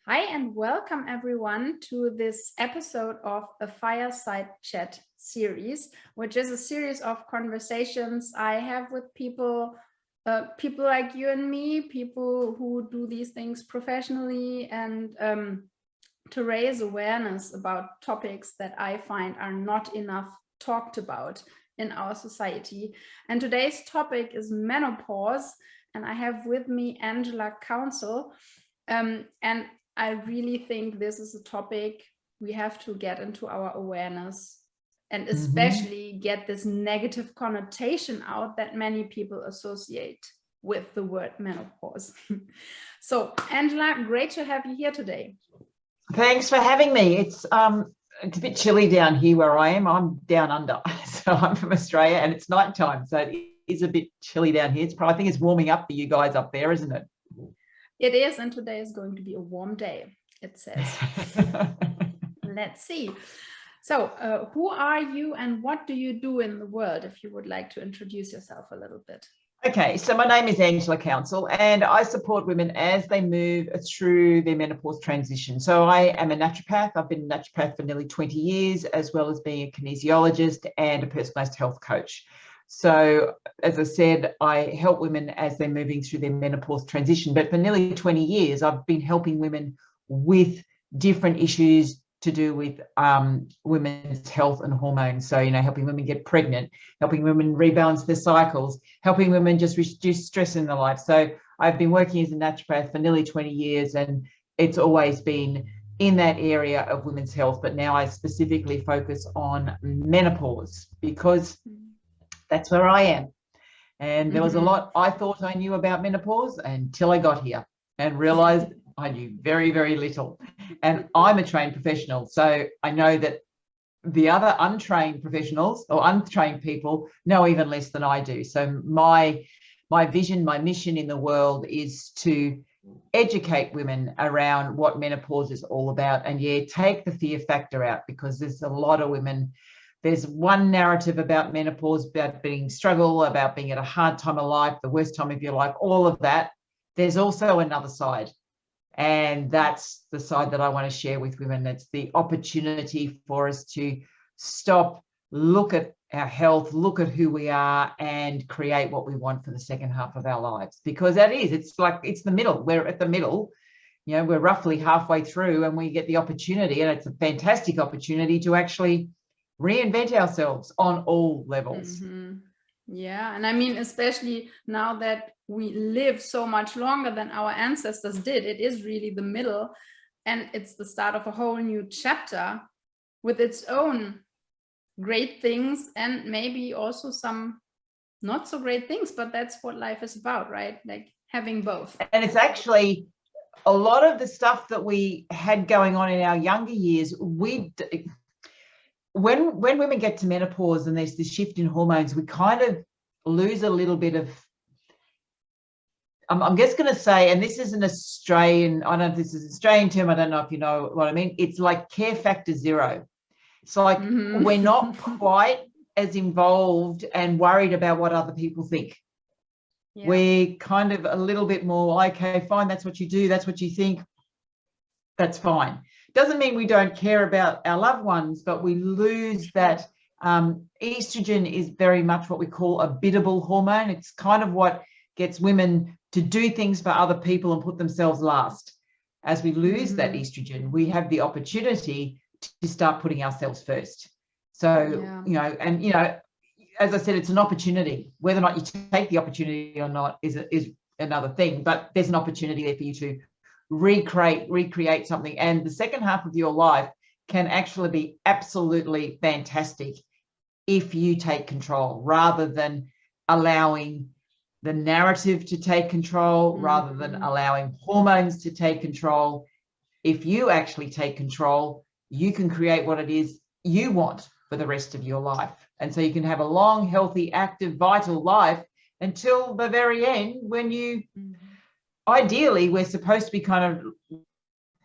Hi, and welcome everyone to this episode of a Fireside Chat series, which is a series of conversations I have with people like you and me, people who do these things professionally, and to raise awareness about topics that I find are not enough talked about in our society. And today's topic is menopause, and I have with me Angela Counsel. And I really think this is a topic we have to get into our awareness and especially get this negative connotation out that many people associate with the word menopause. So, Angela, great to have you here today. Thanks for having me. It's a bit chilly down here where I am. I'm down under, so I'm from Australia, and it's nighttime, so it is a bit chilly down here. I think it's warming up for you guys up there, isn't it? It is, and today is going to be a warm day, it says. Let's see. So, who are you and what do you do in the world, if you would like to introduce yourself a little bit? Okay, so my name is Angela Counsel, and I support women as they move through their menopause transition. So I am a naturopath. I've been a naturopath for nearly 20 years, as well as being a kinesiologist and a personalised health coach. So, as I said, I help women as they're moving through their menopause transition. But for nearly 20 years, I've been helping women with different issues to do with women's health and hormones. So, helping women get pregnant, helping women rebalance their cycles, helping women just reduce stress in their life. So I've been working as a naturopath for nearly 20 years, and it's always been in that area of women's health. But now I specifically focus on menopause because that's where I am. And there was a lot I thought I knew about menopause until I got here and realized I knew very, very little. And I'm a trained professional, so I know that the other untrained professionals or untrained people know even less than I do. So my vision, my mission in the world is to educate women around what menopause is all about, and take the fear factor out, because there's a lot of women. There's one narrative about menopause, about being struggle, about being at a hard time of life, the worst time of your life, all of that. There's also another side. And that's the side that I want to share with women. That's the opportunity for us to stop, look at our health, look at who we are, and create what we want for the second half of our lives. Because it's the middle. We're at the middle. We're roughly halfway through, and we get the opportunity, and it's a fantastic opportunity to actually reinvent ourselves on all levels. Yeah, and I mean, especially now that we live so much longer than our ancestors did, it is really the middle, and it's the start of a whole new chapter with its own great things and maybe also some not so great things, but that's what life is about, right? Like having both. And it's actually a lot of the stuff that we had going on in our younger years. When women get to menopause and there's this shift in hormones, we kind of lose a little bit of, I'm just going to say, and this is an Australian, I don't know if this is an Australian term, I don't know if you know what I mean. It's like care factor zero. It's like we're not quite as involved and worried about what other people think. Yeah. We're kind of a little bit more, okay, fine, that's what you do, that's what you think, that's fine. Doesn't mean we don't care about our loved ones, but we lose that. Estrogen is very much what we call a biddable hormone. It's kind of what gets women to do things for other people and put themselves last. As we lose that estrogen, we have the opportunity to start putting ourselves first. So, as I said, it's an opportunity. Whether or not you take the opportunity or not is another thing, but there's an opportunity there for you to recreate something. And the second half of your life can actually be absolutely fantastic if you take control, rather than allowing the narrative to take control, rather than allowing hormones to take control. If you actually take control, you can create what it is you want for the rest of your life. And so you can have a long, healthy, active, vital life until the very end, when you ideally, we're supposed to be kind of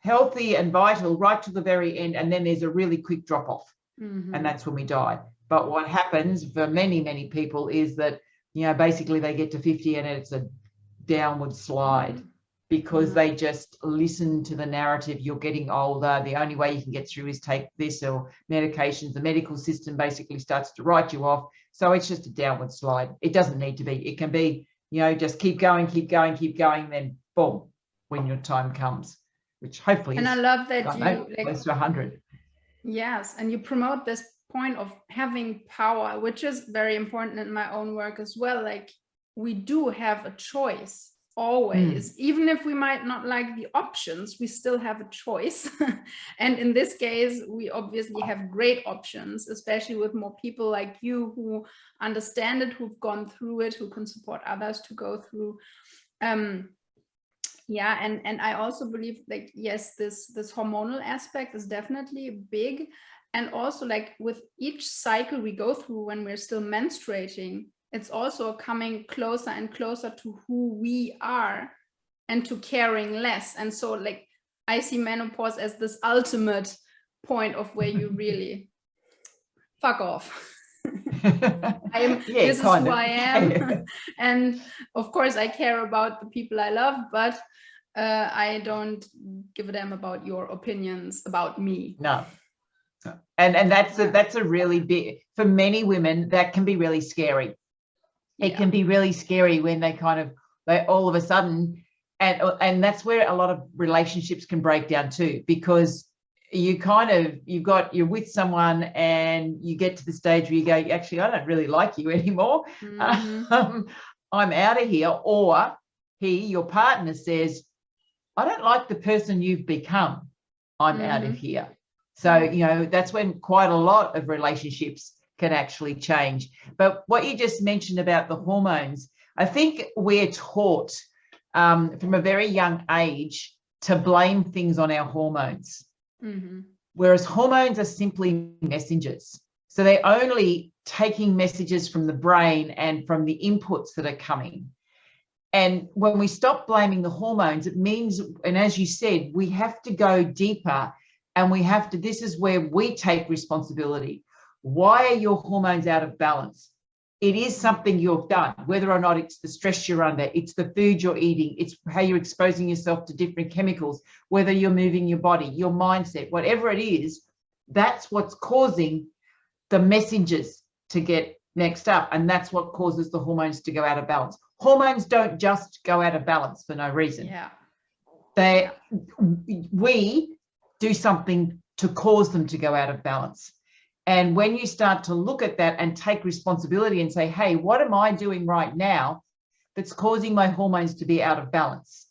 healthy and vital right to the very end, and then there's a really quick drop off, and that's when we die. But what happens for many, many people is that, basically they get to 50 and it's a downward slide. because they just listen to the narrative. You're getting older. The only way you can get through is take this or medications. The medical system basically starts to write you off. So it's just a downward slide. It doesn't need to be. It can be, just keep going, then boom, when your time comes, which hopefully and is, I love that close to 100. Yes, and you promote this point of having power, which is very important in my own work as well. Like, we do have a choice always, even if we might not like the options, we still have a choice. And in this case, we obviously have great options, especially with more people like you who understand it, who've gone through it, who can support others to go through. And I also believe, like, yes, this hormonal aspect is definitely big. And also, like, with each cycle we go through when we're still menstruating, it's also coming closer and closer to who we are and to caring less. And so, like, I see menopause as this ultimate point of where you really fuck off. This is who I am. And of course I care about the people I love, but I don't give a damn about your opinions about me. No. And that's a really big, for many women, that can be really scary. It can be really scary when they all of a sudden, and that's where a lot of relationships can break down too, because you're with someone and you get to the stage where you go, actually, I don't really like you anymore. I'm out of here. Or your partner says, I don't like the person you've become. I'm out of here. So, that's when quite a lot of relationships can actually change. But what you just mentioned about the hormones, I think we're taught from a very young age to blame things on our hormones. Whereas hormones are simply messengers. So they're only taking messages from the brain and from the inputs that are coming. And when we stop blaming the hormones, it means, and as you said, we have to go deeper, and this is where we take responsibility. Why are your hormones out of balance? It is something you've done, whether or not it's the stress you're under, it's the food you're eating, it's how you're exposing yourself to different chemicals, whether you're moving your body, your mindset, whatever it is, that's what's causing the messengers to get next up. And that's what causes the hormones to go out of balance. Hormones don't just go out of balance for no reason. We do something to cause them to go out of balance. And when you start to look at that and take responsibility and say, hey, what am I doing right now that's causing my hormones to be out of balance?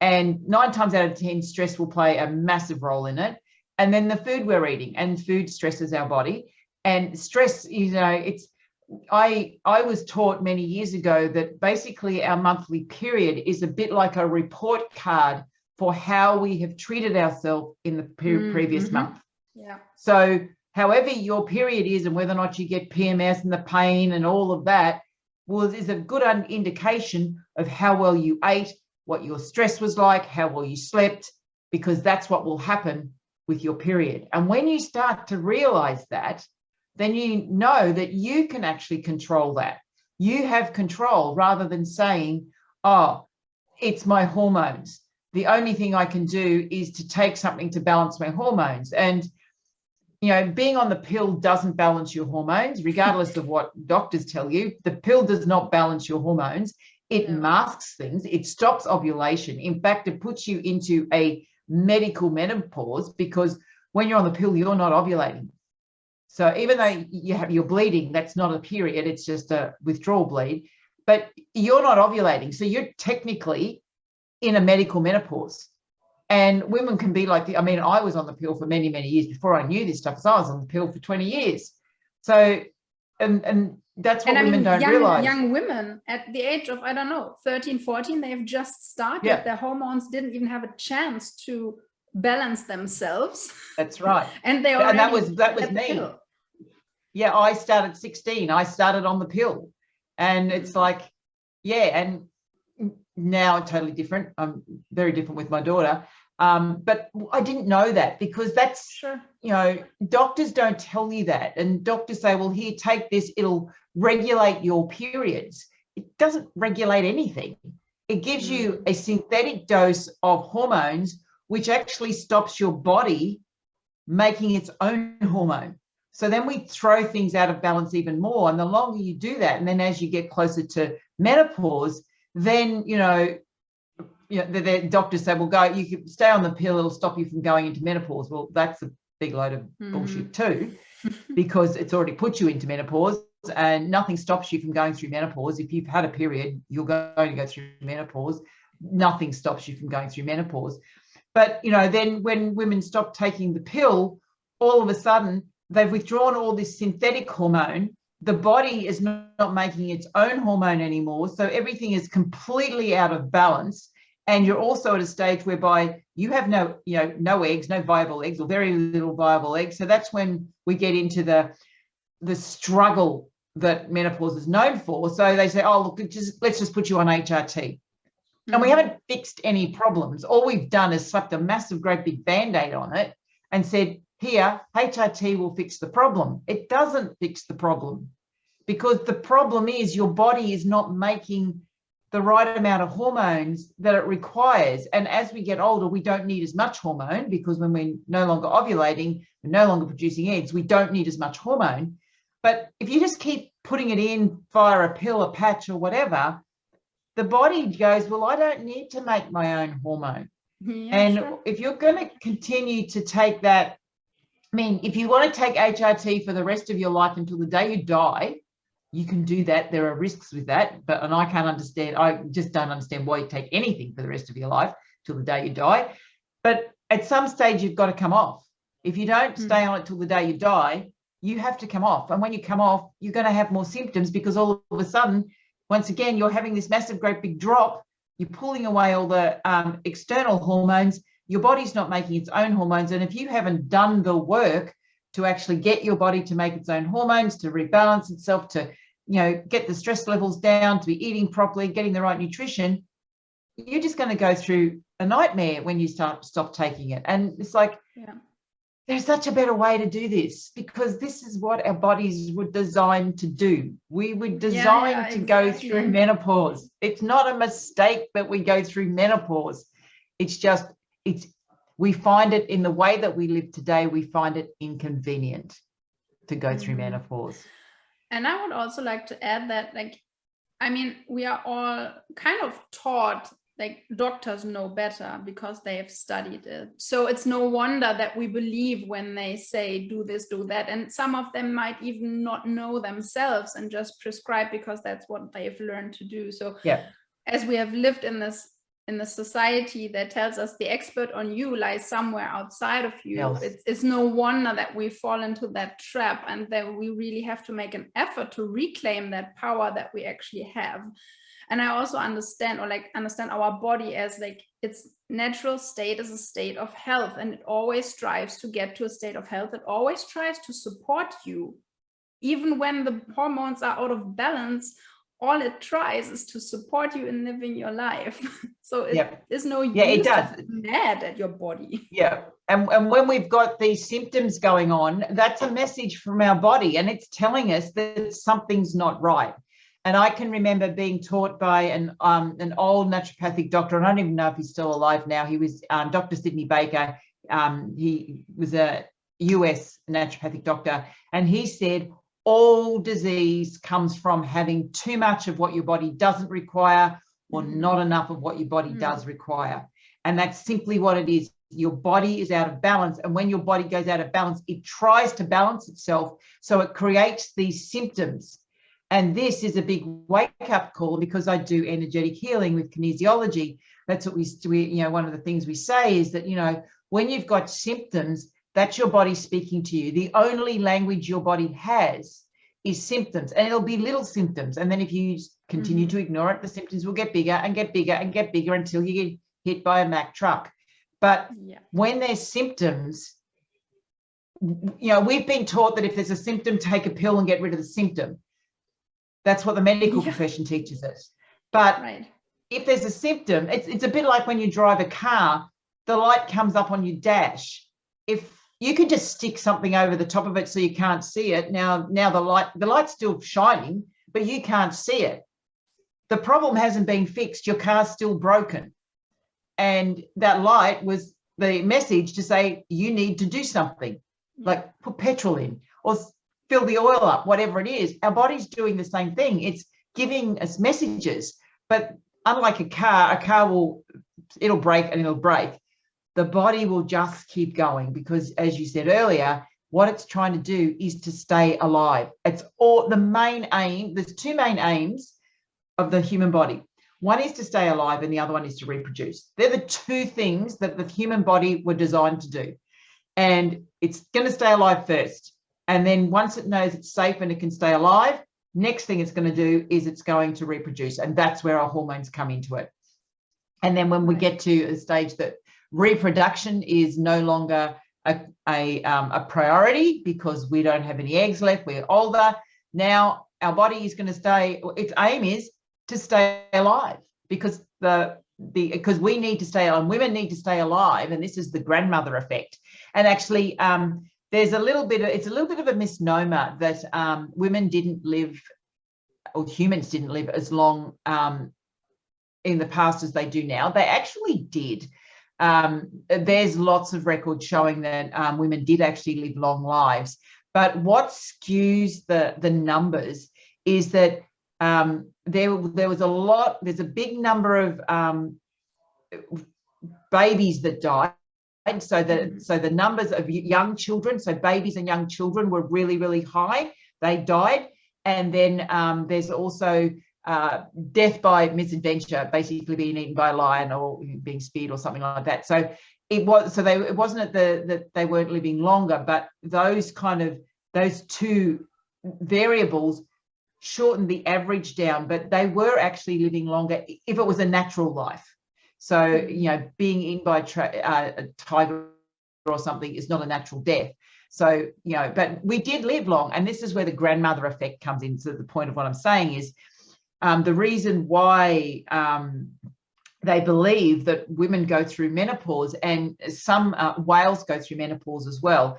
And 9 times out of 10, stress will play a massive role in it. And then the food we're eating, and food stresses our body. And stress, I was taught many years ago that basically our monthly period is a bit like a report card for how we have treated ourselves in the previous month. So however your period is, and whether or not you get PMS and the pain and all of that, is a good indication of how well you ate, what your stress was like, how well you slept, because that's what will happen with your period. And when you start to realize that, then you know that you can actually control that. You have control, rather than saying, oh, it's my hormones. The only thing I can do is to take something to balance my hormones. And, being on the pill doesn't balance your hormones, regardless of what doctors tell you. The pill does not balance your hormones. It masks things. It stops ovulation. In fact, it puts you into a medical menopause, because when you're on the pill, you're not ovulating. So even though you're bleeding, that's not a period, it's just a withdrawal bleed, but you're not ovulating. So you're technically in a medical menopause. And women can be like, I was on the pill for many, many years before I knew this stuff, because I was on the pill for 20 years. So, and that's what women don't realize. Young women at the age of, 13, 14, they've just started. Their hormones didn't even have a chance to balance themselves. That's right. And they already that was me. Pill. Yeah, I started 16. I started on the pill. And it's like, and now totally different. I'm very different with my daughter. But I didn't know that, because that's, doctors don't tell you that. And doctors say, well, here, take this, it'll regulate your periods. It doesn't regulate anything. It gives you a synthetic dose of hormones, which actually stops your body making its own hormone. So then we throw things out of balance even more. And the longer you do that, and then as you get closer to menopause, then, the doctors say, well, you can stay on the pill, it'll stop you from going into menopause. Well, that's a big load of bullshit too, because it's already put you into menopause, and nothing stops you from going through menopause. If you've had a period, you're going to go through menopause. Nothing stops you from going through menopause. But, then when women stop taking the pill, all of a sudden they've withdrawn all this synthetic hormone. The body is not making its own hormone anymore. So everything is completely out of balance. And you're also at a stage whereby you have no eggs, no viable eggs, or very little viable eggs. So that's when we get into the struggle that menopause is known for. So they say, oh, look, let's just put you on HRT. And we haven't fixed any problems. All we've done is slapped a massive, great big Band-Aid on it and said, here, HRT will fix the problem. It doesn't fix the problem, because the problem is your body is not making the right amount of hormones that it requires. And as we get older, we don't need as much hormone, because when we're no longer ovulating, we're no longer producing eggs, we don't need as much hormone. But if you just keep putting it in via a pill, a patch, or whatever, the body goes, well, I don't need to make my own hormone. If you're going to continue to take that, if you want to take HRT for the rest of your life until the day you die, you can do that. There are risks with that, and I just don't understand why you take anything for the rest of your life till the day you die. But at some stage, you've got to come off. If you don't stay on it till the day you die, you have to come off. And when you come off, you're going to have more symptoms, because all of a sudden, once again, you're having this massive, great big drop. You're pulling away all the external hormones. Your body's not making its own hormones. And if you haven't done the work to actually get your body to make its own hormones, to rebalance itself, to, get the stress levels down, to be eating properly, getting the right nutrition, you're just going to go through a nightmare when you stop taking it. And it's like, there's such a better way to do this, because this is what our bodies were designed to do. We were designed to go through menopause. It's not a mistake that we go through menopause. We find it in the way that we live today, we find it inconvenient to go through menopause. And I would also like to add that, we are all kind of taught, doctors know better because they have studied it. So it's no wonder that we believe when they say, do this, do that. And some of them might even not know themselves and just prescribe because that's what they've learned to do. So as we have lived in the society that tells us the expert on you lies somewhere outside of you, it's no wonder that we fall into that trap, and that we really have to make an effort to reclaim that power that we actually have. And I also understand our body as its natural state is a state of health, and it always strives to get to a state of health. It always tries to support you. Even when the hormones are out of balance, all it tries is to support you in living your life. So there's no use to be mad at your body. And when we've got these symptoms going on, that's a message from our body, and it's telling us that something's not right. And I can remember being taught by an old naturopathic doctor, and I don't even know if he's still alive now. He was Dr. Sidney Baker. He was a US naturopathic doctor, and he said, all disease comes from having too much of what your body doesn't require, or not enough of what your body does require. And that's simply what it is. Your body is out of balance. And when your body goes out of balance, it tries to balance itself. So it creates these symptoms. And this is a big wake-up call, because I do energetic healing with kinesiology. That's what we one of the things we say is that, when you've got symptoms, that's your body speaking to you. The only language your body has is symptoms, and it'll be little symptoms. And then if you continue to ignore it, the symptoms will get bigger and get bigger and get bigger until you get hit by a Mack truck. But when there's symptoms, we've been taught that if there's a symptom, take a pill and get rid of the symptom. That's what the medical profession teaches us. But if there's a symptom, it's a bit like when you drive a car, the light comes up on your dash. If you could just stick something over the top of it so you can't see it, now the light's still shining, but you can't see it. the problem hasn't been fixed. Your car's still broken. And that light was the message to say, you need to do something, like put petrol in or fill the oil up, whatever it is. Our body's doing the same thing. It's giving us messages. But unlike a car will, it'll break and it'll break. The body will just keep going because, as you said earlier, what it's trying to do is to stay alive. It's all the main aim. There's two main aims of the human body. One is to stay alive and the other one is to reproduce. They're the two things that the human body were designed to do. And it's going to stay alive first. And then once it knows it's safe and it can stay alive, next thing it's going to do is it's going to reproduce. And that's where our hormones come into it. And then when we get to a stage that reproduction is no longer a priority because we don't have any eggs left, we're older, now our body is going to stay, its aim is to stay alive because because we need to stay alive, women need to stay alive, and this is the grandmother effect. And actually there's a little bit of a misnomer that women didn't live, or humans didn't live as long in the past as they do now. They actually did. There's lots of records showing that women did actually live long lives, but what skews the numbers is that there's a big number of babies that died. So the numbers of young children, so babies and young children, were really, really high. They died. And then there's also death by misadventure, basically being eaten by a lion or being speared or something like that. So it wasn't that they weren't living longer, but those two variables shortened the average down, but they were actually living longer if it was a natural life. So, being eaten by a tiger or something is not a natural death. So, but we did live long. And this is where the grandmother effect comes in. So the point of what I'm saying is the reason why they believe that women go through menopause, and some whales go through menopause as well.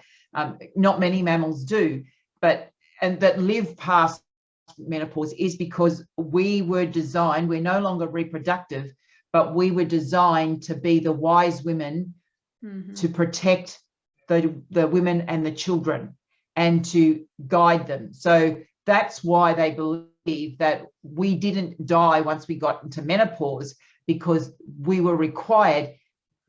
Not many mammals do, and that live past menopause is because we're no longer reproductive, but we were designed to be the wise women to protect the women and the children and to guide them. So that's why they believe that we didn't die once we got into menopause, because we were required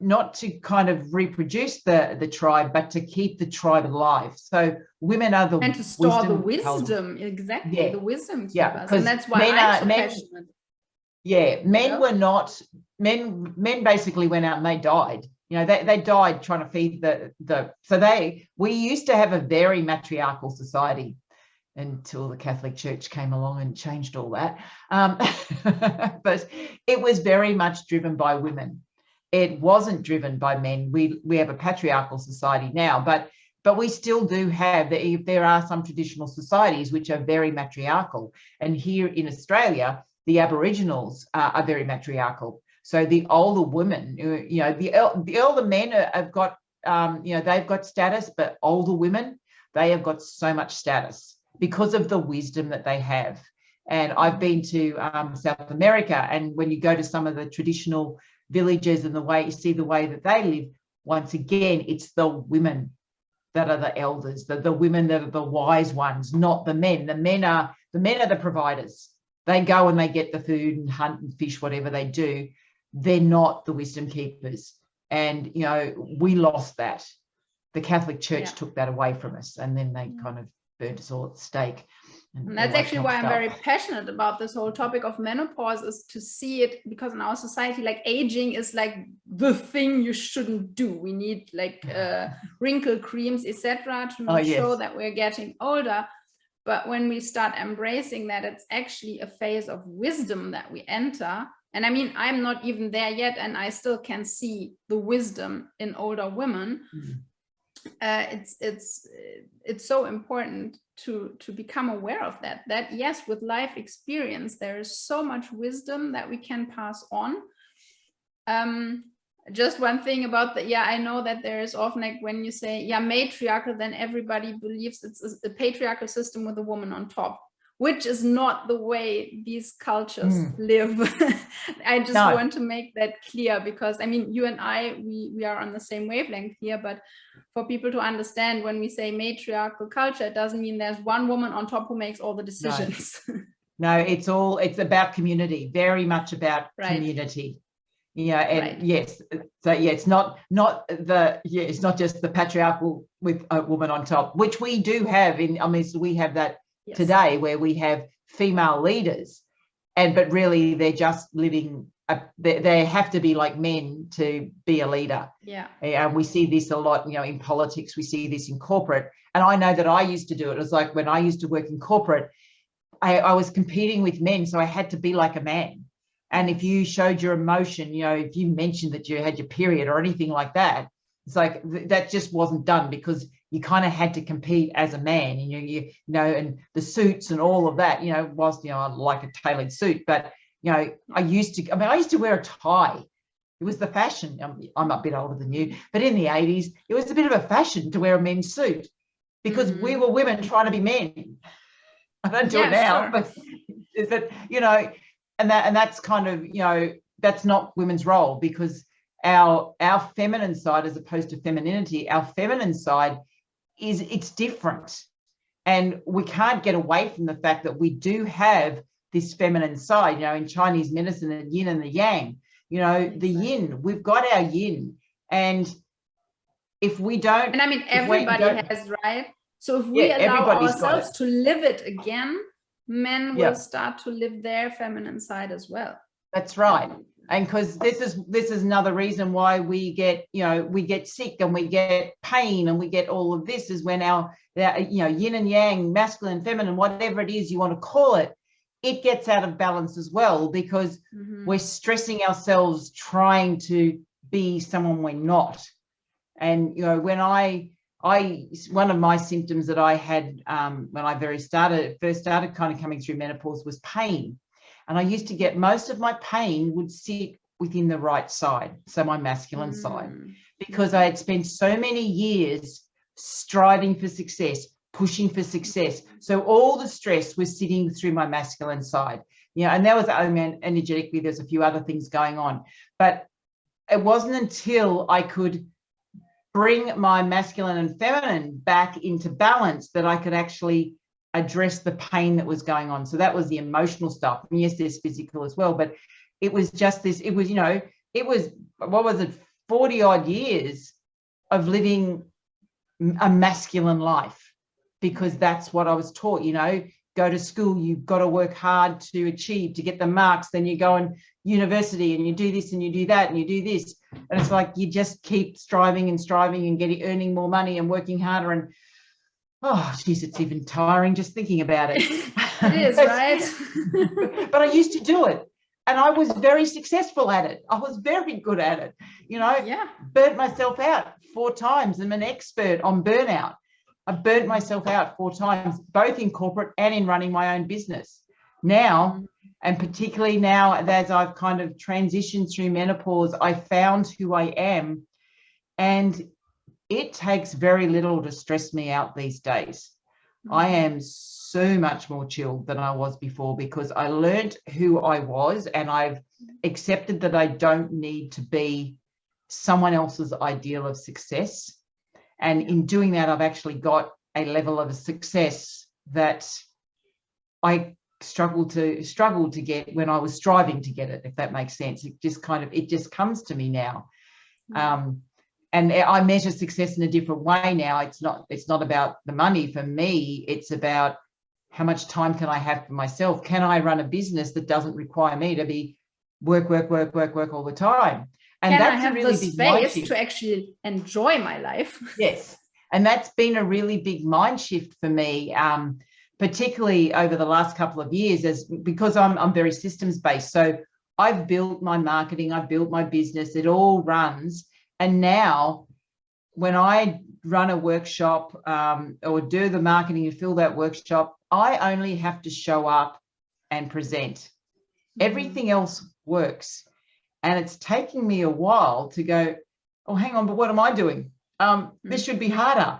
not to kind of reproduce the tribe, but to keep the tribe alive. So women are the and to store the wisdom, exactly, the wisdom keepers, and that's why I'm so passionate. Yeah, men were not men. Men basically went out and they died. They died trying to feed we used to have a very matriarchal society until the Catholic Church came along and changed all that. But it was very much driven by women. It wasn't driven by men. We have a patriarchal society now, but we still do have, there are some traditional societies which are very matriarchal. And here in Australia, the Aboriginals are very matriarchal. So the older women, the elder men have got, they've got status, but older women, they have got so much status because of the wisdom that they have. And I've been to South America, and when you go to some of the traditional villages and you see the way that they live, once again, it's the women that are the elders, the women that are the wise ones, not the men. The men are the providers. They go and they get the food and hunt and fish, whatever they do. They're not the wisdom keepers. And, we lost that. The Catholic Church took that away from us, and then they kind of burned us all at the stake. And that's actually why I'm very passionate about this whole topic of menopause, is to see it, because in our society, like, aging is like the thing you shouldn't do. We need like wrinkle creams, etc., to not show that we're getting older. But when we start embracing that it's actually a phase of wisdom that we enter, and I mean, I'm not even there yet, and I still can see the wisdom in older women. It's so important to become aware of that yes, with life experience there is so much wisdom that we can pass on. Just one thing about I know that there is often, like, when you say matriarchal, then everybody believes it's a patriarchal system with a woman on top, which is not the way these cultures live. I just want to make that clear, because I mean, you and I, we are on the same wavelength here, but for people to understand, when we say matriarchal culture, it doesn't mean there's one woman on top who makes all the decisions. No, it's about community, very much about community. Yeah, and yes, so yeah, it's not just the patriarchal with a woman on top, which we do have so we have that today, where we have female leaders, but really they're just living. They have to be like men to be a leader. And we see this a lot, in politics. We see this in corporate, and I know that I used to do it. It was like when I used to work in corporate, I was competing with men, so I had to be like a man. And if you showed your emotion, if you mentioned that you had your period or anything like that, it's like that just wasn't done, because you kind of had to compete as a man. And the suits and all of that, whilst I like a tailored suit, but I used to wear a tie. It was the fashion. I'm a bit older than you, but in the 80s, it was a bit of a fashion to wear a men's suit, because we were women trying to be men. I don't do it now, but is that, and that's kind of, that's not women's role, because our feminine side, as opposed to femininity, our feminine side it's different. And we can't get away from the fact that we do have this feminine side, in Chinese medicine, the yin and the yang, the yin, we've got our yin. And if we don't, and I mean, everybody has, right? So if we allow ourselves to live it again, men will start to live their feminine side as well. That's right. And because this is another reason why we get sick and we get pain and we get all of this, is when our yin and yang, masculine, feminine, whatever it is you want to call it, it gets out of balance as well, because we're stressing ourselves trying to be someone we're not. And when one of my symptoms that I had when I first started kind of coming through menopause was pain. And I used to get, most of my pain would sit within the right side, so my masculine side, because I had spent so many years striving for success, pushing for success. So all the stress was sitting through my masculine side. And there was, energetically, there's a few other things going on. But it wasn't until I could bring my masculine and feminine back into balance that I could actually address the pain that was going on. So that was the emotional stuff. And yes, there's physical as well, but it was just this, it was, what was it, 40 odd years of living a masculine life, because that's what I was taught. Go to school, you've got to work hard to achieve, to get the marks, then you go on university and you do this and you do that and you do this. And it's like you just keep striving and earning more money and working harder. And oh, geez, it's even tiring just thinking about it. It is, right? But I used to do it, and I was very successful at it. I was very good at it. Burnt myself out 4 times. I'm an expert on burnout. I burnt myself out 4 times, both in corporate and in running my own business. Now, and particularly now, as I've kind of transitioned through menopause, I found who I am, and it takes very little to stress me out these days. I am so much more chilled than I was before, because I learned who I was, and I've accepted that I don't need to be someone else's ideal of success. And in doing that, I've actually got a level of success that I struggled to get when I was striving to get it, if that makes sense. It just comes to me now. And I measure success in a different way now. It's not about the money for me. It's about how much time can I have for myself? Can I run a business that doesn't require me to be work all the time? And can that's I have a really the big space to actually enjoy my life? Yes. And that's been a really big mind shift for me, particularly over the last couple of years, because I'm very systems based. So I've built my marketing, I've built my business, it all runs. And now when I run a workshop or do the marketing and fill that workshop, I only have to show up and present. Everything else works. And it's taking me a while to go, oh, hang on, but what am I doing? This should be harder.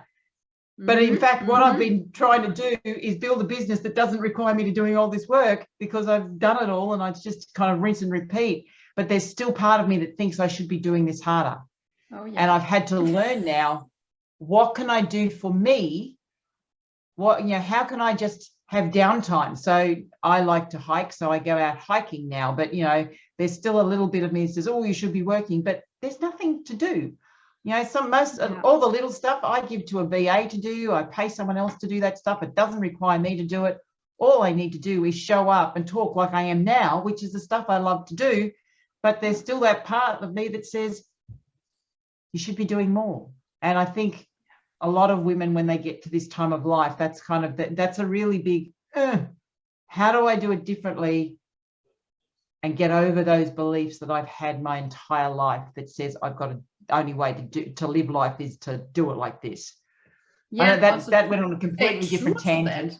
But in fact, what I've been trying to do is build a business that doesn't require me to doing all this work, because I've done it all and I just kind of rinse and repeat. But there's still part of me that thinks I should be doing this harder. Oh, yeah. And I've had to learn now, what can I do for me? How can I just have downtime? So I like to hike, so I go out hiking now. But, there's still a little bit of me that says, oh, you should be working, but there's nothing to do. All the little stuff I give to a VA to do. I pay someone else to do that stuff. It doesn't require me to do it. All I need to do is show up and talk like I am now, which is the stuff I love to do. But there's still that part of me that says you should be doing more. And I think a lot of women, when they get to this time of life, that's a really big, how do I do it differently and get over those beliefs that I've had my entire life that says the only way to live life is to do it like this. Yeah, that went on a completely different tangent.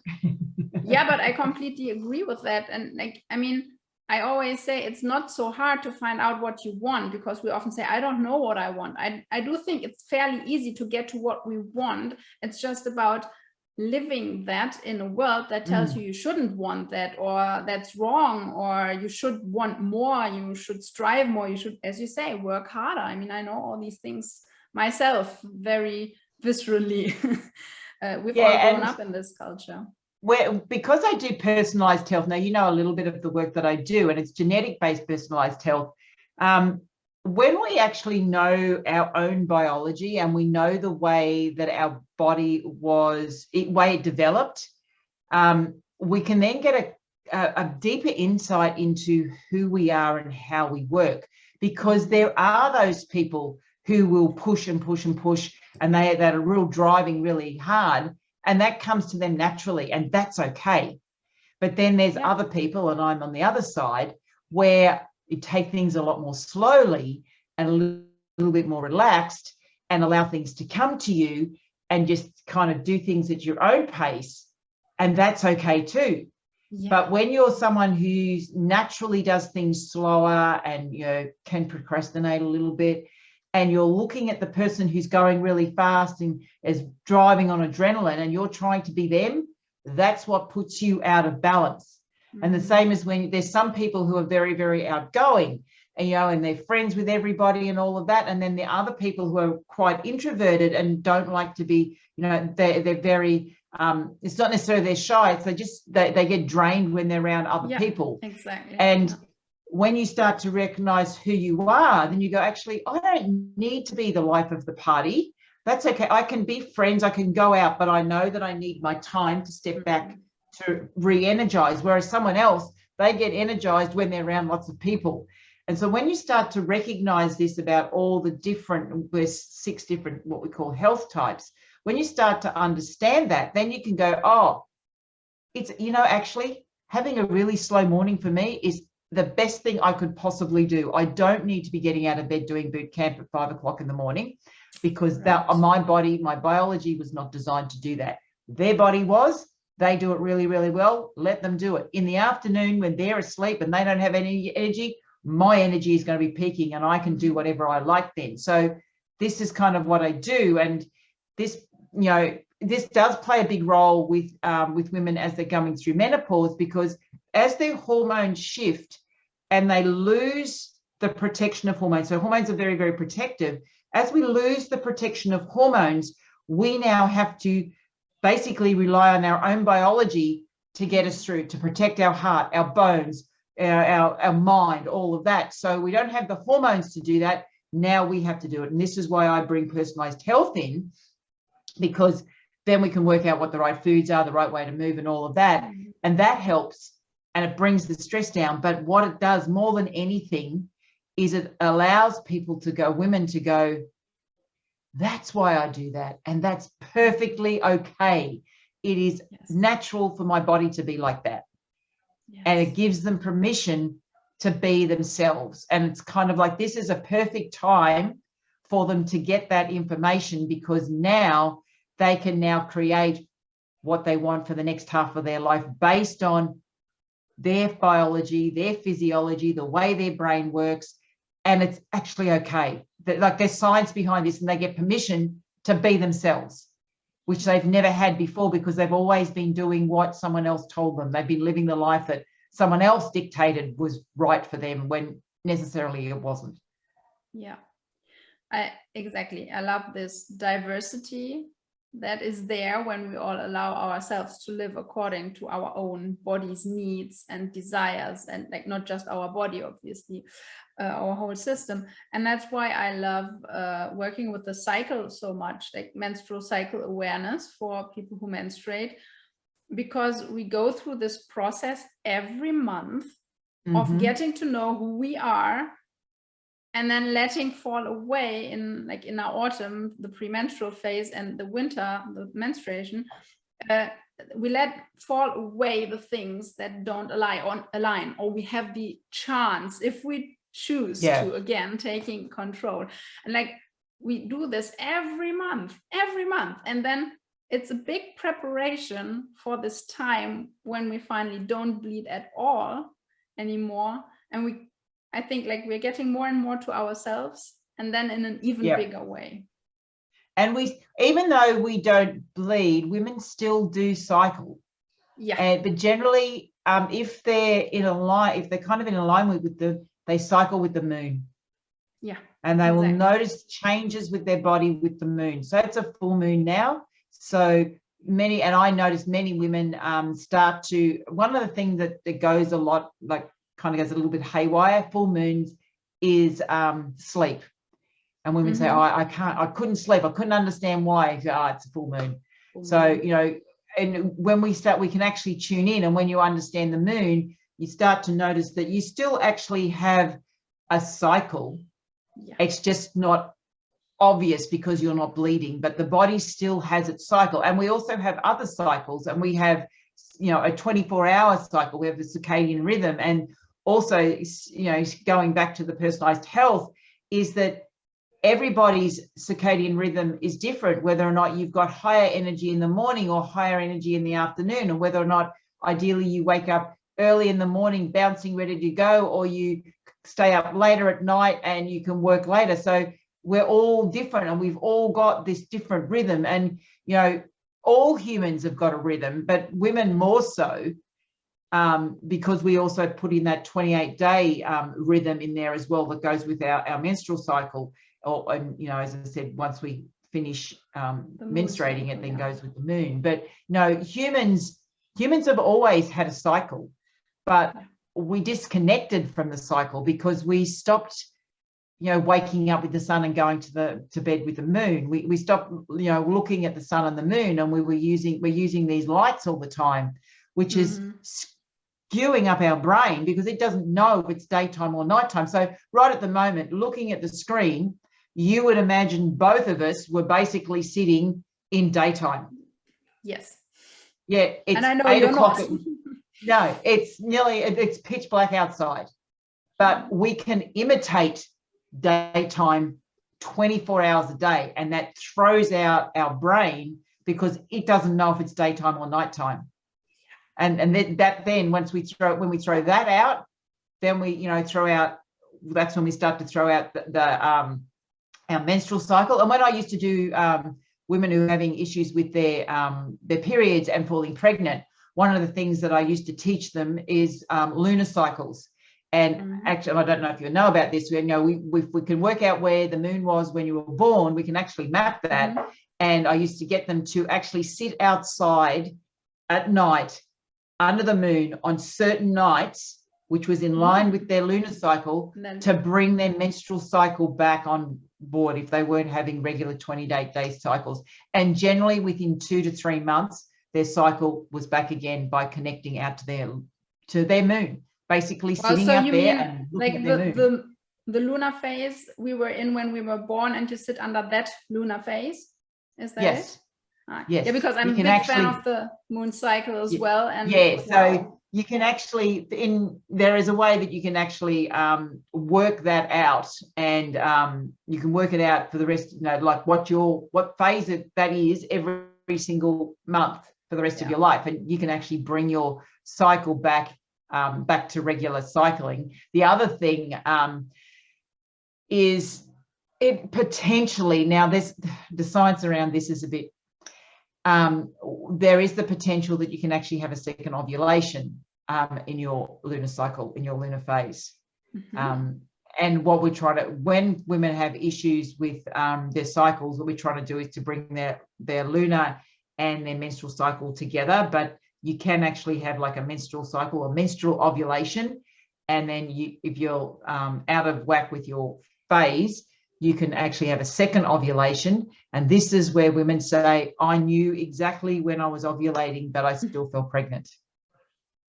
Yeah, but I completely agree with that. And I always say it's not so hard to find out what you want, because we often say, I don't know what I want. I do think it's fairly easy to get to what we want. It's just about living that in a world that tells you shouldn't want that, or that's wrong, or you should want more, you should strive more, you should, as you say, work harder. I know all these things myself very viscerally. We've all grown up in this culture. Because I do personalised health, now you know a little bit of the work that I do, and it's genetic-based personalised health. When we actually know our own biology and we know the way that our body it developed, we can then get a deeper insight into who we are and how we work, because there are those people who will push and push and push, and that are real driving really hard, and that comes to them naturally, and that's okay. But then there's other people, and I'm on the other side, where you take things a lot more slowly and a little bit more relaxed, and allow things to come to you and just kind of do things at your own pace. And that's okay too. Yeah. But when you're someone who naturally does things slower and can procrastinate a little bit, and you're looking at the person who's going really fast and is driving on adrenaline, and you're trying to be them, that's what puts you out of balance. And the same as when there's some people who are very, very outgoing, and they're friends with everybody and all of that. And then there are other people who are quite introverted and don't like to be, they're very, it's not necessarily they're shy. It's they get drained when they're around other people. Exactly. And when you start to recognize who you are, then you go, actually, I don't need to be the life of the party. That's okay. I can be friends. I can go out, but I know that I need my time to step back to re-energize. Whereas someone else, they get energized when they're around lots of people. And so when you start to recognize this about all the different, there's 6 different, what we call health types, when you start to understand that, then you can go, oh, it's, actually having a really slow morning for me is the best thing I could possibly do. I don't need to be getting out of bed doing boot camp at 5 o'clock in the morning, because my biology was not designed to do that. Their body was. They do it really, really well. Let them do it. In the afternoon, when they're asleep and they don't have any energy, my energy is going to be peaking, and I can do whatever I like then. So this is kind of what I do. And this, this does play a big role with women as they're going through menopause, because as their hormones shift and they lose the protection of hormones, so hormones are very, very protective. As we lose the protection of hormones, we now have to basically rely on our own biology to get us through, to protect our heart, our bones, our mind, all of that. So we don't have the hormones to do that. Now we have to do it. And this is why I bring personalized health in, because then we can work out what the right foods are, the right way to move and all of that. And that helps, and it brings the stress down. But what it does more than anything is it allows people to go, women to go, that's why I do that. And that's perfectly okay. It is natural for my body to be like that. Yes. And it gives them permission to be themselves. And it's kind of like, this is a perfect time for them to get that information, because now they can now create what they want for the next half of their life based on their biology, their physiology, the way their brain works. And it's actually okay. Like, there's science behind this, and they get permission to be themselves. which they've never had before, because they've always been doing what someone else told them. They've been living the life that someone else dictated was right for them when necessarily it wasn't. Yeah, exactly. I love this diversity that is there when we all allow ourselves to live according to our own body's needs and desires, and like not just our body, obviously, our whole system. And that's why I love working with the cycle so much, like menstrual cycle awareness for people who menstruate, because we go through this process every month of getting to know who we are, and then letting fall away in our autumn, the premenstrual phase, and the winter, the menstruation, we let fall away the things that don't align, or we have the chance, if we choose to, again, taking control. And like, we do this every month, and then it's a big preparation for this time when we finally don't bleed at all anymore. And I think like we're getting more and more to ourselves, and then in an even bigger way. And even though we don't bleed, women still do cycle. Yeah. But generally, if they're kind of in alignment with they cycle with the moon. Yeah. And they will notice changes with their body with the moon. So it's a full moon now. So and I notice many women start to, one of the things that goes a lot, like kind of goes a little bit haywire, full moons, is sleep. And women say, oh, I couldn't sleep. I couldn't understand why. It's a full moon. So, you know, and when we can actually tune in. And when you understand the moon, you start to notice that you still actually have a cycle. Yeah. It's just not obvious because you're not bleeding, but the body still has its cycle. And we also have other cycles, and we have, you know, a 24-hour cycle. We have the circadian rhythm. And also, you know, going back to the personalized health, is that everybody's circadian rhythm is different, whether or not you've got higher energy in the morning or higher energy in the afternoon, or whether or not ideally you wake up early in the morning bouncing ready to go, or you stay up later at night and you can work later. So we're all different, and we've all got this different rhythm. And, you know, all humans have got a rhythm, but women more so, because we also put in that 28-day rhythm in there as well, that goes with our menstrual cycle. And, you know, as I said, once we finish menstruating, it then goes with the moon. But no, humans have always had a cycle, but we disconnected from the cycle because we stopped, you know, waking up with the sun and going to bed with the moon. We stopped, you know, looking at the sun and the moon, and we're using these lights all the time, which is skewing up our brain because it doesn't know if it's daytime or nighttime. So right at the moment, looking at the screen, you would imagine both of us were basically sitting in daytime. Yes. Yeah, it's, and I know 8 o'clock. No, it's pitch black outside, but we can imitate daytime 24 hours a day, and that throws out our brain because it doesn't know if it's daytime or nighttime. And then when we throw that out, then we, you know, that's when we start to throw out our menstrual cycle. And when I used to do women who are having issues with their periods and falling pregnant, one of the things that I used to teach them is lunar cycles. And actually, I don't know if you know about this, you know, we can work out where the moon was when you were born. We can actually map that. And I used to get them to actually sit outside at night under the moon on certain nights, which was in line with their lunar cycle, to bring their menstrual cycle back on board if they weren't having regular 28-day cycles. And generally within 2 to 3 months, their cycle was back again by connecting out to their moon, basically sitting out there and looking at their moon. The lunar phase we were in when we were born, and you sit under that lunar phase, is that it? Yes. Yeah, because I'm a big fan of the moon cycle as well. And so you can actually, there is a way that you can actually work that out, and you can work it out for the rest, you know, like what phase that is every single month for the rest of your life, and you can actually bring your cycle back to regular cycling. The other thing is it potentially, now the science around this is a bit there is the potential that you can actually have a second ovulation in your lunar cycle, in your lunar phase. And what we try to, when women have issues with their cycles, what we try to do is to bring their lunar and their menstrual cycle together. But you can actually have like a menstrual cycle, a menstrual ovulation, and then if you're out of whack with your phase, you can actually have a second ovulation. And this is where women say, I knew exactly when I was ovulating, but I still felt pregnant.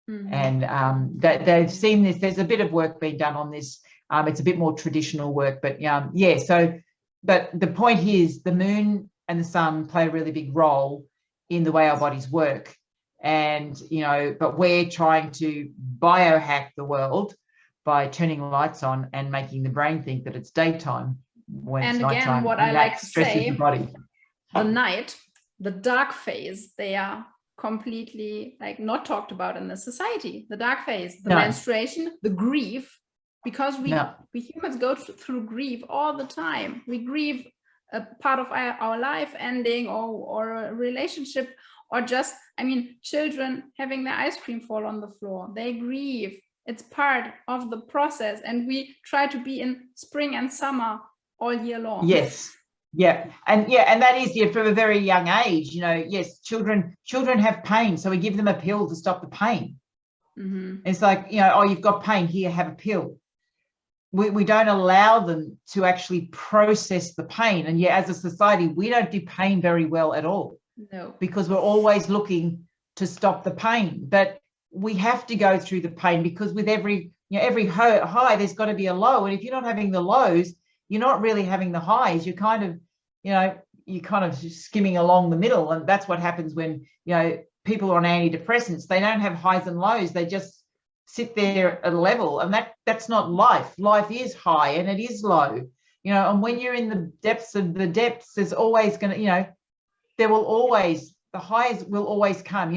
And they've seen this. There's a bit of work being done on this. It's a bit more traditional work, but yeah. So, but the point is, the moon and the sun play a really big role in the way our bodies work. And, but we're trying to biohack the world by turning lights on and making the brain think that it's daytime when it's nighttime. And again, what I like to say, the body. The night, the dark phase, they are completely like not talked about in the society. The dark phase, the menstruation, the grief, because we humans go through grief all the time. We grieve a part of our life ending, or a relationship, or just, children having their ice cream fall on the floor. They grieve. It's part of the process, and we try to be in spring and summer all year long. Yes. Yeah. And that is from a very young age, yes, children have pain. So we give them a pill to stop the pain. It's like, oh, you've got pain, here, have a pill. We don't allow them to actually process the pain. And as a society, we don't do pain very well at all. No. Because we're always looking to stop the pain. But we have to go through the pain, because with every high, there's got to be a low. And if you're not having the lows, you're not really having the highs. You're kind of, skimming along the middle. And that's what happens when, people are on antidepressants. They don't have highs and lows. They just sit there at a level. And that's not life. Life is high and it is low, and when you're in the depths of the depths, there's always going to, the highs will always come.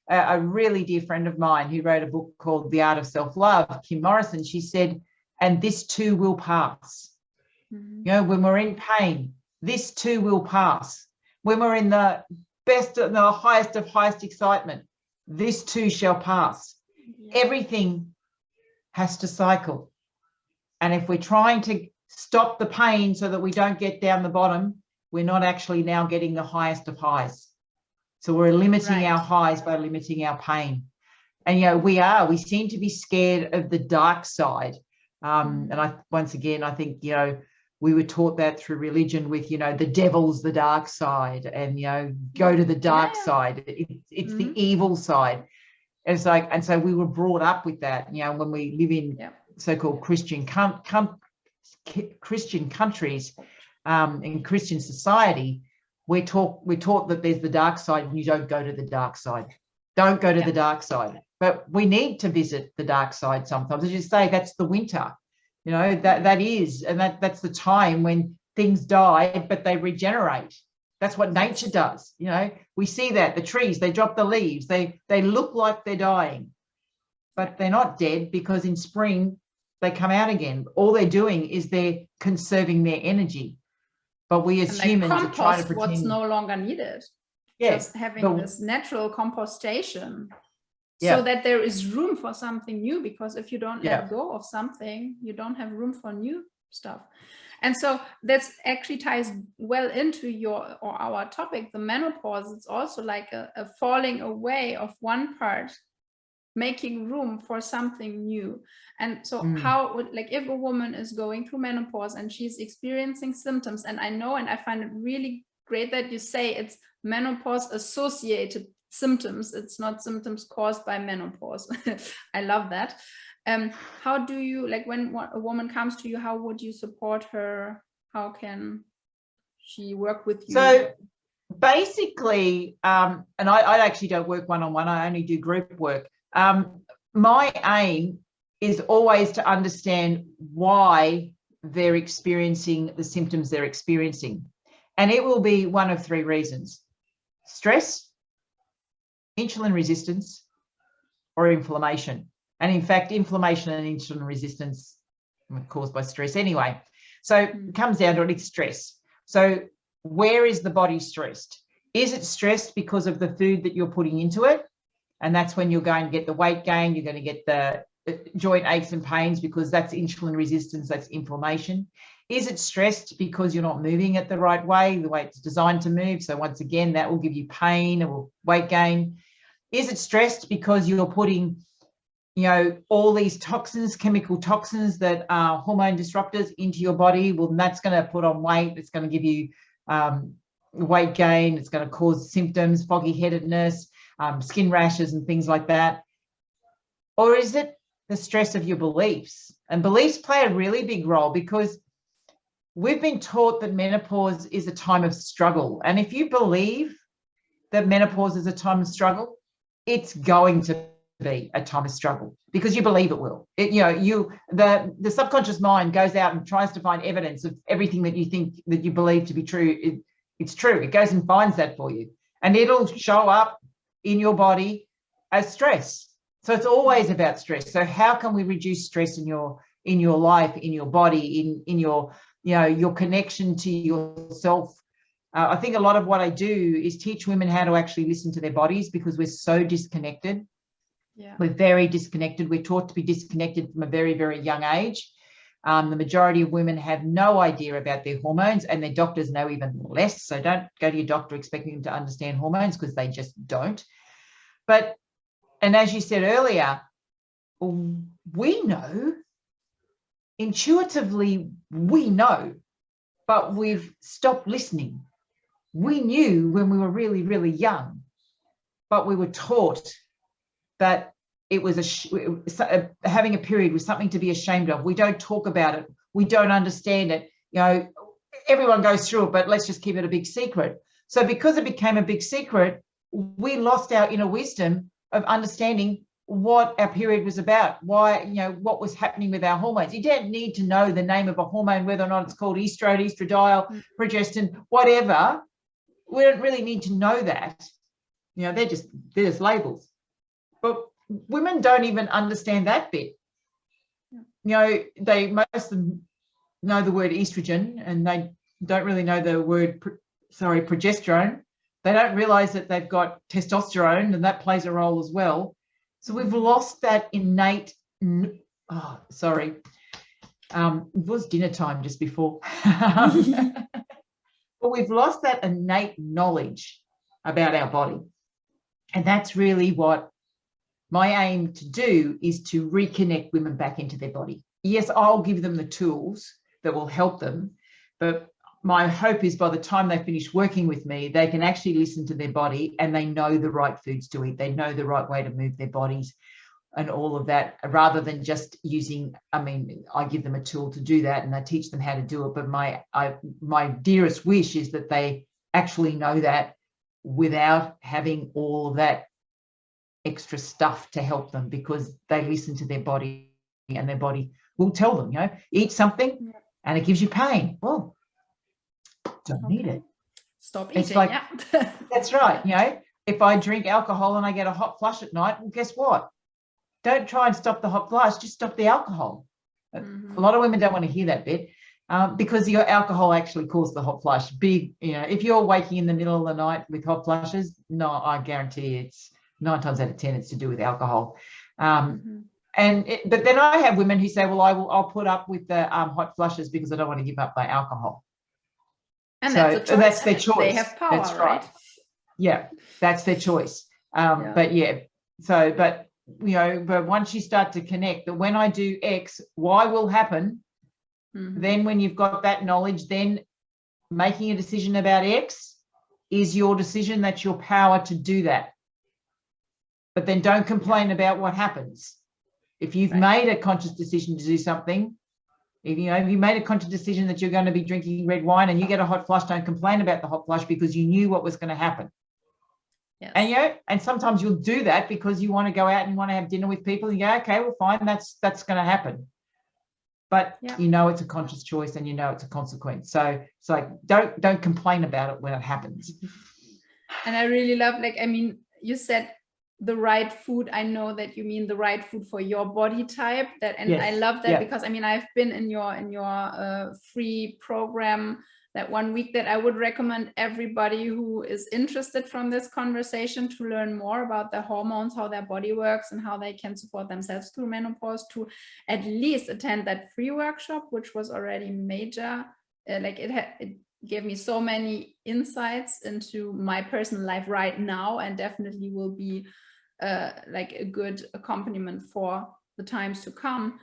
A really dear friend of mine who wrote a book called The Art of Self-Love, Kim Morrison, she said, and this too will pass. When we're in pain, this too will pass. When we're in the best and the highest of highest excitement, this too shall pass. Everything has to cycle. And if we're trying to stop the pain so that we don't get down the bottom, we're not actually now getting the highest of highs. So we're limiting our highs by limiting our pain. And, we seem to be scared of the dark side. And I think, we were taught that through religion with, the devil's the dark side, and, go to the dark side. It's the evil side. And it's like, and so we were brought up with that, when we live in so-called Christian Christian countries, in Christian society, we're taught that there's the dark side and you don't go to the dark side. Don't go to the dark side. But we need to visit the dark side sometimes. As you say, that's the winter. That's the time when things die, but they regenerate. That's what nature does. We see that the trees, they drop the leaves, they look like they're dying, but they're not dead, because in spring they come out again. All they're doing is they're conserving their energy. But we as humans are trying to pretend what's no longer needed. Just having this natural compostation. So that there is room for something new, because if you don't let go of something, you don't have room for new stuff. And so that actually ties well into our topic, the menopause. It's also like a falling away of one part, making room for something new. And so if a woman is going through menopause and she's experiencing symptoms, and I know, and I find it really great that you say it's menopause associated symptoms, it's not symptoms caused by menopause. I love that. How do you, when a woman comes to you, how would you support her? How can she work with you? So basically, and I actually don't work one-on-one, I only do group work. My aim is always to understand why they're experiencing the symptoms they're experiencing. And it will be one of three reasons: stress, insulin resistance, or inflammation. And in fact, inflammation and insulin resistance are caused by stress anyway. So it comes down to it, it's stress. So where is the body stressed? Is it stressed because of the food that you're putting into it? And that's when you're going to get the weight gain, you're going to get the joint aches and pains because that's insulin resistance, that's inflammation. Is it stressed because you're not moving it the right way it's designed to move? So once again, that will give you pain or weight gain. Is it stressed because you're putting, all these toxins, chemical toxins that are hormone disruptors into your body? Well, that's going to put on weight. It's going to give you weight gain. It's going to cause symptoms, foggy headedness, skin rashes and things like that. Or is it the stress of your beliefs? And beliefs play a really big role because we've been taught that menopause is a time of struggle. And if you believe that menopause is a time of struggle, it's going to be a time of struggle because you believe it will. The subconscious mind goes out and tries to find evidence of everything that you think that you believe to be true. It's true. It goes and finds that for you, and it'll show up in your body as stress. So it's always about stress. So how can we reduce stress in your life, in your body, in your your connection to yourself? I think a lot of what I do is teach women how to actually listen to their bodies because we're so disconnected. Yeah. We're very disconnected. We're taught to be disconnected from a very, very young age. The majority of women have no idea about their hormones, and their doctors know even less. So don't go to your doctor expecting them to understand hormones because they just don't. And as you said earlier, we know, intuitively we know, but we've stopped listening. We knew when we were really, really young, but we were taught that it was having a period was something to be ashamed of. We don't talk about it. We don't understand it. Everyone goes through it, but let's just keep it a big secret. So because it became a big secret, we lost our inner wisdom of understanding what our period was about, why, what was happening with our hormones. You don't need to know the name of a hormone, whether or not it's called estradiol, progestin, whatever. We don't really need to know that. They're just labels. But women don't even understand that bit. Most of them know the word estrogen, and they don't really know the word progesterone. They don't realize that they've got testosterone, and that plays a role as well. So we've lost that innate. It was dinner time just before. But we've lost that innate knowledge about our body. And that's really what my aim to do, is to reconnect women back into their body. Yes, I'll give them the tools that will help them, but my hope is by the time they finish working with me, they can actually listen to their body and they know the right foods to eat. They know the right way to move their bodies and all of that, rather than just using, I give them a tool to do that and I teach them how to do it. But my dearest wish is that they actually know that without having all of that extra stuff to help them, because they listen to their body and their body will tell them, eat something and it gives you pain. Well, don't need it. Stop eating. It's like, that's right. If I drink alcohol and I get a hot flush at night, well, guess what? Don't try and stop the hot flush, just stop the alcohol. Mm-hmm. A lot of women don't want to hear that bit because your alcohol actually caused the hot flush. If you're waking in the middle of the night with hot flushes, no, I guarantee it's 9 times out of 10 it's to do with alcohol. But then I have women who say, well, I'll put up with the hot flushes because I don't want to give up my alcohol. And that's their choice. They have power, that's right? Yeah, that's their choice. But once you start to connect that when I do X, Y will happen, then when you've got that knowledge, then making a decision about X is your decision. That's your power to do that. But then don't complain about what happens. If you've made a conscious decision to do something, if you made a conscious decision that you're going to be drinking red wine and you get a hot flush, don't complain about the hot flush because you knew what was going to happen. Yes. And sometimes you'll do that because you want to go out and you want to have dinner with people and you go, okay, well, fine, that's going to happen. But it's a conscious choice and it's a consequence. So it's like, don't complain about it when it happens. And I really love, you said the right food. I know that you mean the right food for your body type. I love that because I've been in your free program that 1 week that I would recommend everybody who is interested from this conversation to learn more about their hormones, how their body works, and how they can support themselves through menopause, to at least attend that free workshop, which was already major. It gave me so many insights into my personal life right now, and definitely will be like a good accompaniment for the times to come.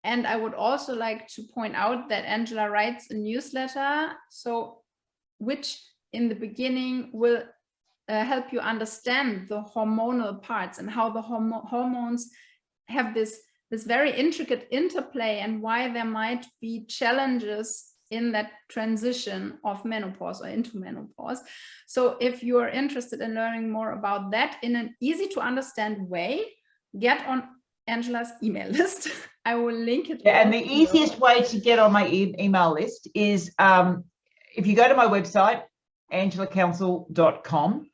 And I would also like to point out that Angela writes a newsletter, which in the beginning will help you understand the hormonal parts and how the hormones have this very intricate interplay, and why there might be challenges in that transition of menopause or into menopause. So if you are interested in learning more about that in an easy to understand way, get on Angela's email list. I will link it. Yeah, and the easiest way to get on my email list is if you go to my website, angelacounsel.com,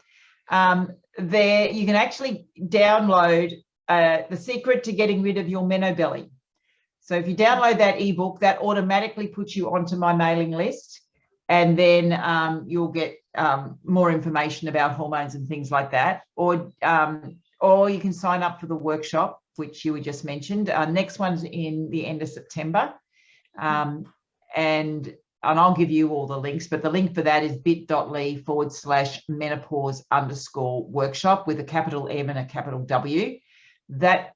there you can actually download The Secret to Getting Rid of Your Menobelly. So if you download that ebook, that automatically puts you onto my mailing list, and then you'll get more information about hormones and things like that. Or you can sign up for the workshop, which you just mentioned. Next one's in the end of September. And I'll give you all the links, but the link for that is bit.ly/menopause_workshop with a capital M and a capital W. That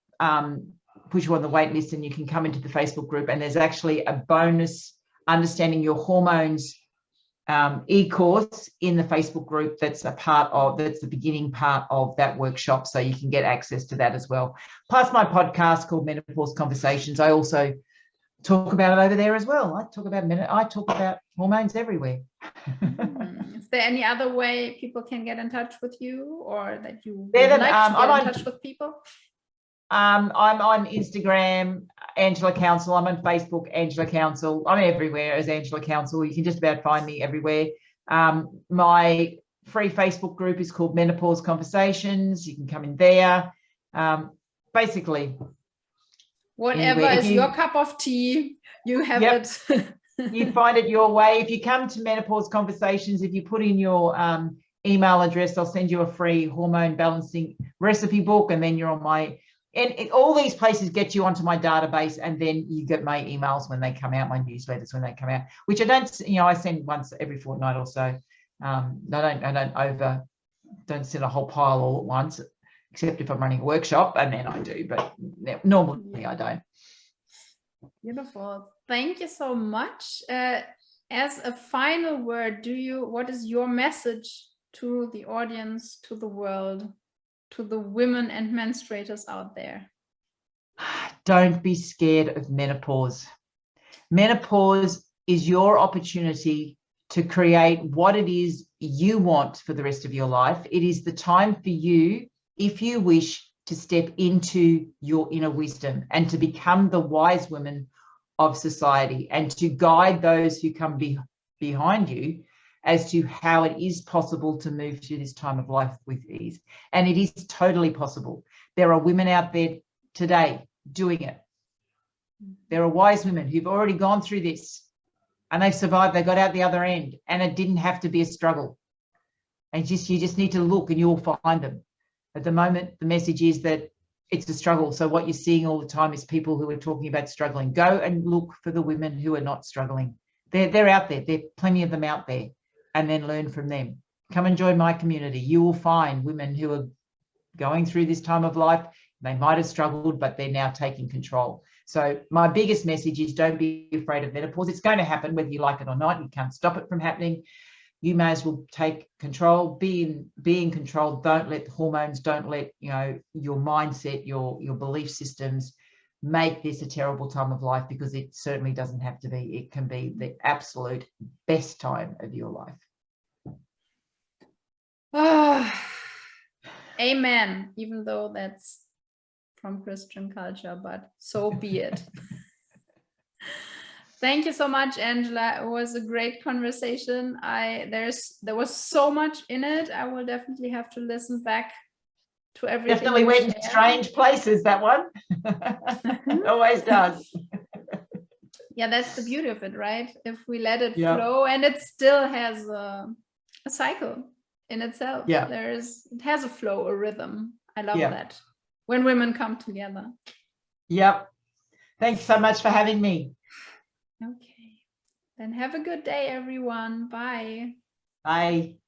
puts you on the wait list, and you can come into the Facebook group, and there's actually a bonus Understanding Your Hormones e-course in the Facebook group that's the beginning part of that workshop, so you can get access to that as well. Plus my podcast called Menopause Conversations, I also talk about it over there as well. I talk about hormones everywhere. Is there any other way people can get in touch with you, or that you would like to get in touch with people? I'm on Instagram, Angela Counsel. I'm on Facebook, Angela Counsel. I'm everywhere as Angela Counsel. You can just about find me everywhere. My free Facebook group is called Menopause Conversations. You can come in there. Basically, whatever is your cup of tea, you have it. You find it your way. If you come to Menopause Conversations, if you put in your email address, I'll send you a free hormone balancing recipe book, and then you're on my... And all these places get you onto my database, and then you get my emails when they come out, my newsletters when they come out, which I don't send once every fortnight or so. I don't send a whole pile all at once, except if I'm running a workshop, and then I do, but normally I don't. Beautiful. Thank you so much. As a final word, what is your message to the audience, to the world, to the women and menstruators out there? Don't be scared of menopause. Menopause is your opportunity to create what it is you want for the rest of your life. It is the time for you, if you wish, to step into your inner wisdom and to become the wise women of society, and to guide those who come behind you as to how it is possible to move through this time of life with ease. And it is totally possible. There are women out there today doing it. There are wise women who've already gone through this, and they've survived. They got out the other end, and it didn't have to be a struggle. And you just need to look, and you'll find them. At the moment, the message is that it's a struggle. So what you're seeing all the time is people who are talking about struggling. Go and look for the women who are not struggling. They're out there. There are plenty of them out there. And then learn from them. Come and join my community. You will find women who are going through this time of life. They might have struggled, but they're now taking control. So my biggest message is, don't be afraid of menopause. It's going to happen whether you like it or not. You can't stop it from happening. You may as well take control, be in control. Don't let the hormones, don't let your mindset, your belief systems make this a terrible time of life, because it certainly doesn't have to be. It can be the absolute best time of your life. Amen. Even though that's from Christian culture, but so be it. Thank you so much, Angela. It was a great conversation. There was so much in it. I will definitely have to listen back to everything. Definitely went in strange places, that one. Always does. Yeah, that's the beauty of it, right? If we let it Yeah. flow, and it still has a cycle in itself. Yeah. It has a flow, a rhythm. I love Yeah. that when women come together. Yep. Thanks so much for having me. Okay. Then have a good day, everyone. Bye. Bye.